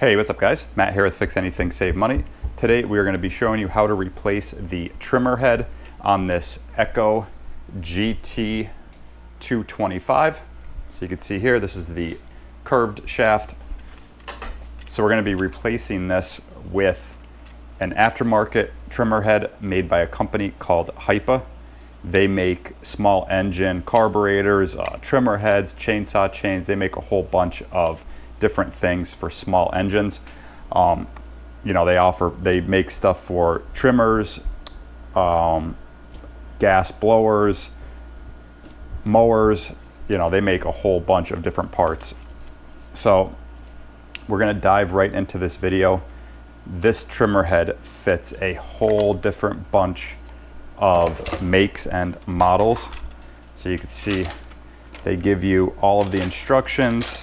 Hey, what's up guys? Matt here with Fix Anything Save Money. Today we are going to be showing you how to replace the trimmer head on this Echo GT225. So you can see here, this is the curved shaft. So we're going to be replacing this with an aftermarket trimmer head made by a company called HIPA. They make small engine carburetors, trimmer heads, chainsaw chains. They make a whole bunch of different things for small engines. You know, they make stuff for trimmers, gas blowers, mowers. You know, they make a whole bunch of different parts. So we're gonna dive right into this video. This trimmer head fits a whole different bunch of makes and models. So you can see they give you all of the instructions.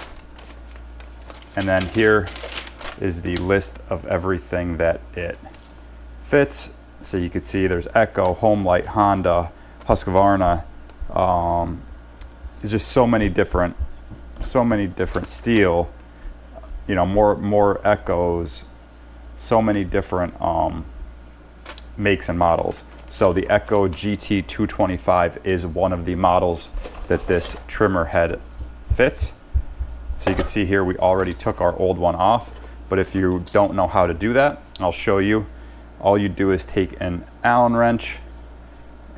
And then here is the list of everything that it fits. So you can see there's Echo, Homelight, Honda, Husqvarna. There's just so many different steel. You know, more Echoes, so many different makes and models. So the Echo GT225 is one of the models that this trimmer head fits. So you can see here we already took our old one off, but if you don't know how to do that, I'll show you. All you do is take an Allen wrench,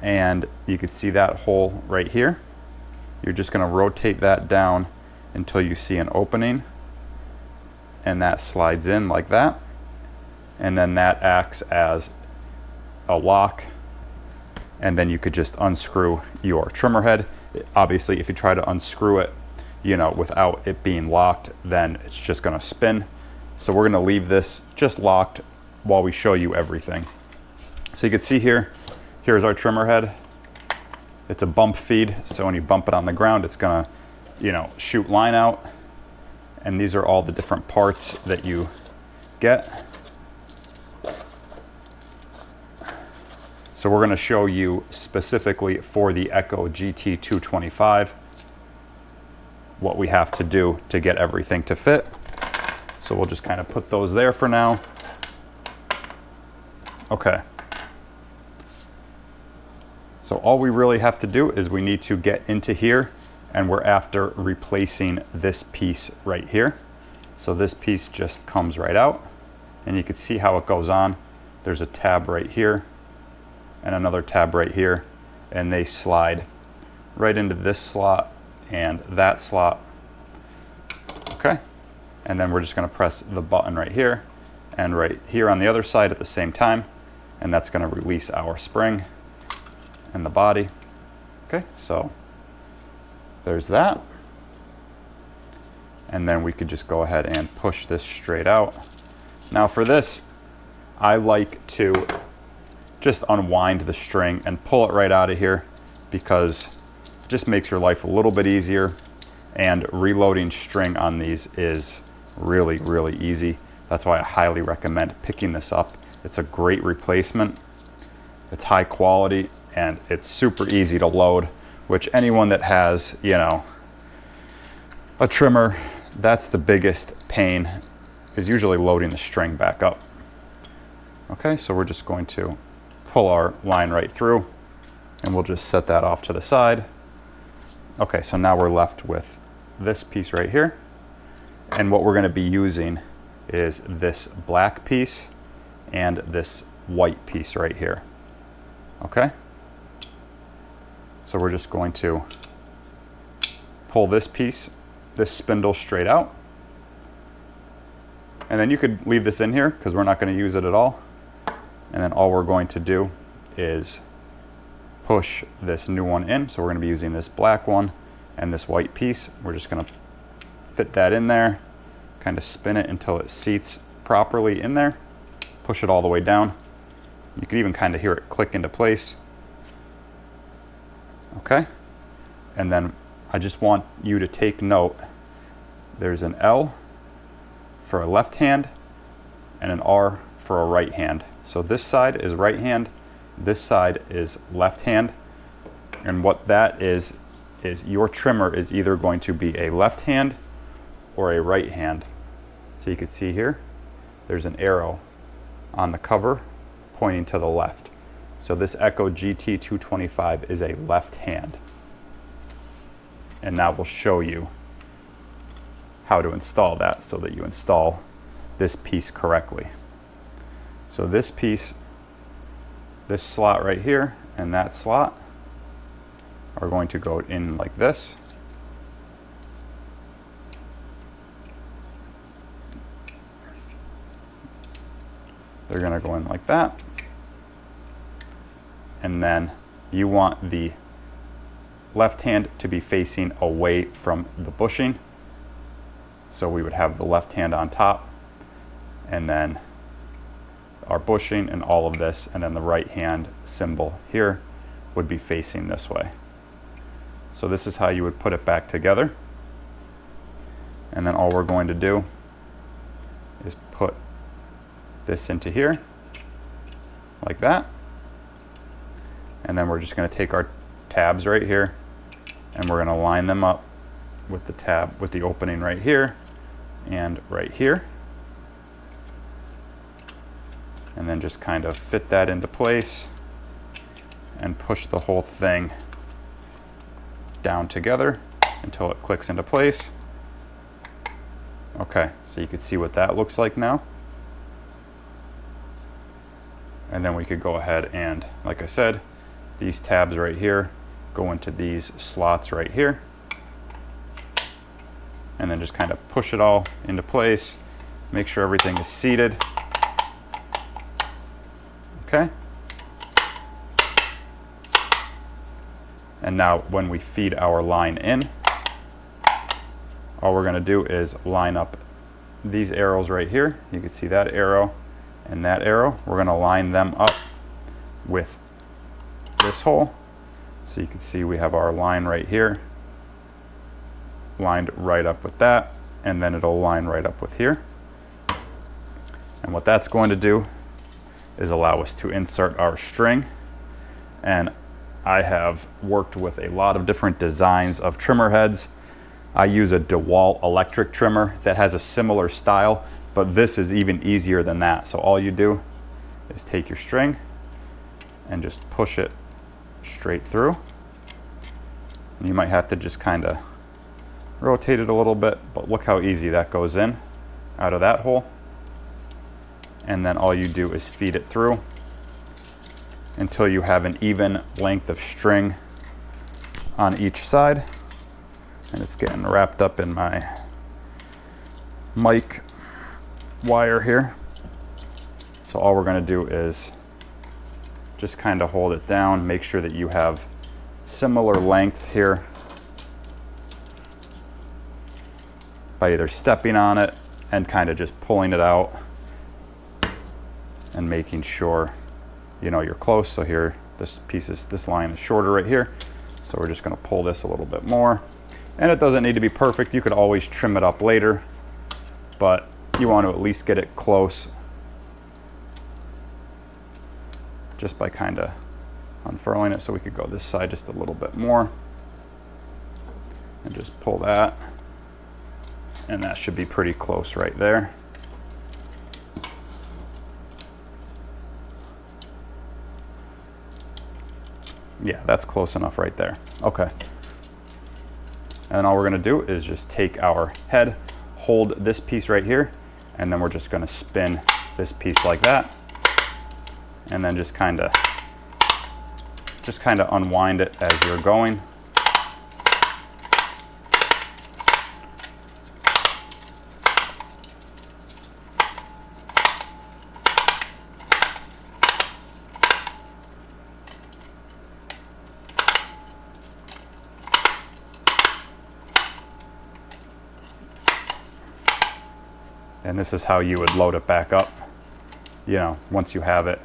and you can see that hole right here. You're just going to rotate that down until you see an opening, and that slides in like that, and then that acts as a lock, and then you could just unscrew your trimmer head. Obviously, if you try to unscrew it, you know, without it being locked, then it's just going to spin. So we're going to leave this just locked while we show you everything. So you can see here, here's our trimmer head. It's a bump feed, so when you bump it on the ground, it's going to, you know, shoot line out. And these are all the different parts that you get. So we're going to show you specifically for the Echo GT225 what we have to do to get everything to fit. So we'll just kind of put those there for now. Okay. So all we really have to do is we need to get into here, and we're after replacing this piece right here. So this piece just comes right out, and you can see how it goes on. There's a tab right here and another tab right here, and they slide right into this slot and that slot. Okay, and then we're just going to press the button right here and right here on the other side at the same time, and that's going to release our spring and the body. Okay, so there's that, and then we could just go ahead and push this straight out. Now for this, I like to just unwind the string and pull it right out of here, because just makes your life a little bit easier, and reloading string on these is really easy. That's why I highly recommend picking this up. It's a great replacement. It's high quality and it's super easy to load, which anyone that has, you know, a trimmer, that's the biggest pain, is usually loading the string back up. Okay, so we're just going to pull our line right through, and we'll just set that off to the side. Okay, so now we're left with this piece right here. And what we're going to be using is this black piece and this white piece right here. Okay? So we're just going to pull this piece, this spindle straight out. And then you could leave this in here because we're not going to use it at all. And then all we're going to do is push this new one in. So we're going to be using this black one and this white piece. We're just going to fit that in there, kind of spin it until it seats properly in there, push it all the way down. You can even kind of hear it click into place. Okay, and then I just want you to take note, there's an L for a left hand and an R for a right hand. So this side is right hand, this side is left hand, and what that is your trimmer is either going to be a left hand or a right hand. So you can see here, there's an arrow on the cover pointing to the left. So this Echo GT225 is a left hand. And now we'll show you how to install that so that you install this piece correctly. So this piece, this slot right here and that slot are going to go in like this. They're going to go in like that. And then you want the left hand to be facing away from the bushing. So we would have the left hand on top, and then our bushing and all of this, and then the right hand symbol here would be facing this way. So this is how you would put it back together. And then all we're going to do is put this into here, like that. And then we're just going to take our tabs right here, and we're going to line them up with the tab, with the opening right here and right here. And then just kind of fit that into place and push the whole thing down together until it clicks into place. Okay, so you can see what that looks like now. And then we could go ahead and, like I said, these tabs right here go into these slots right here. And then just kind of push it all into place. Make sure everything is seated. Okay. And now when we feed our line in, all we're going to do is line up these arrows right here. You can see that arrow and that arrow. We're going to line them up with this hole. So you can see we have our line right here lined right up with that, and then it'll line right up with here. And what that's going to do is allow us to insert our string. And I have worked with a lot of different designs of trimmer heads. I use a DeWalt electric trimmer that has a similar style, but this is even easier than that. So all you do is take your string and just push it straight through. And you might have to just kind of rotate it a little bit, but look how easy that goes in out of that hole. And then all you do is feed it through until you have an even length of string on each side. And it's getting wrapped up in my mic wire here. So all we're going to do is just kind of hold it down, make sure that you have similar length here by either stepping on it and kind of just pulling it out and making sure you know you're close. So here, this line is shorter right here. So we're just going to pull this a little bit more. And it doesn't need to be perfect. You could always trim it up later, but you want to at least get it close just by kind of unfurling it. So we could go this side just a little bit more and just pull that. And that should be pretty close right there. Yeah, that's close enough right there. Okay. And then all we're going to do is just take our head, hold this piece right here, and then we're just going to spin this piece like that. And then just kind of unwind it as you're going. And this is how you would load it back up, you know, once you have it,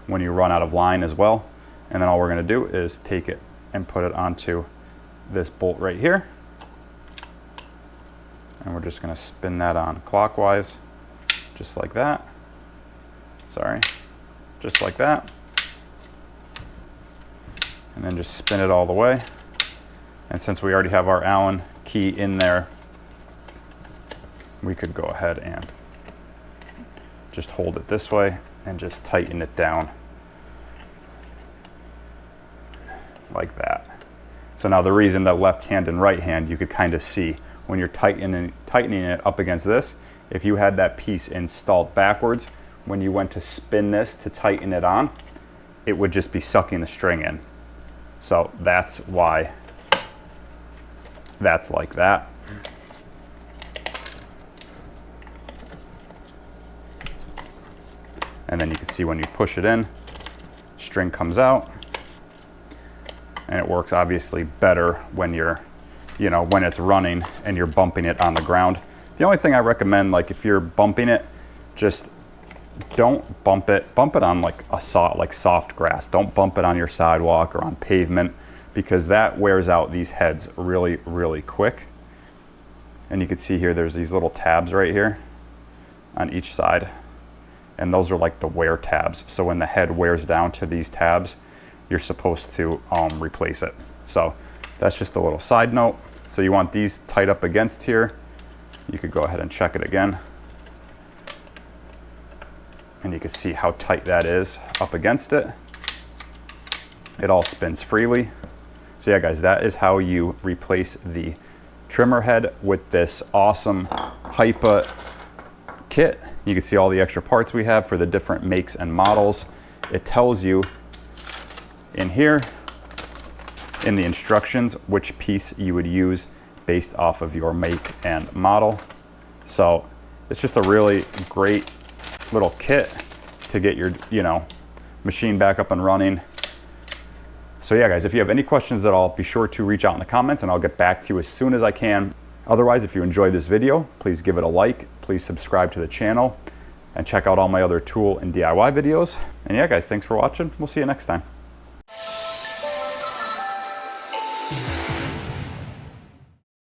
when you run out of line as well. And then all we're going to do is take it and put it onto this bolt right here. And we're just going to spin that on clockwise, just like that. Sorry, just like that. And then just spin it all the way. And since we already have our Allen key in there, we could go ahead and just hold it this way and just tighten it down like that. So now the reason that left hand and right hand, you could kind of see when you're tightening it up against this, if you had that piece installed backwards, when you went to spin this to tighten it on, it would just be sucking the string in. So that's why that's like that. And then you can see when you push it in, string comes out, and it works obviously better when you're, you know, when it's running and you're bumping it on the ground. The only thing I recommend, like if you're bumping it, just don't bump it on like soft grass. Don't bump it on your sidewalk or on pavement, because that wears out these heads really, really quick. And you can see here, there's these little tabs right here on each side. And those are like the wear tabs. So when the head wears down to these tabs, you're supposed to replace it. So that's just a little side note. So you want these tight up against here. You could go ahead and check it again. And you can see how tight that is up against it. It all spins freely. So yeah, guys, that is how you replace the trimmer head with this awesome HIPA kit. You can see all the extra parts we have for the different makes and models. It tells you in here, in the instructions, which piece you would use based off of your make and model. So it's just a really great little kit to get your, you know, machine back up and running. So yeah, guys, if you have any questions at all, be sure to reach out in the comments and I'll get back to you as soon as I can. Otherwise, if you enjoyed this video, please give it a like, please subscribe to the channel, and check out all my other tool and DIY videos. And yeah, guys, thanks for watching. We'll see you next time.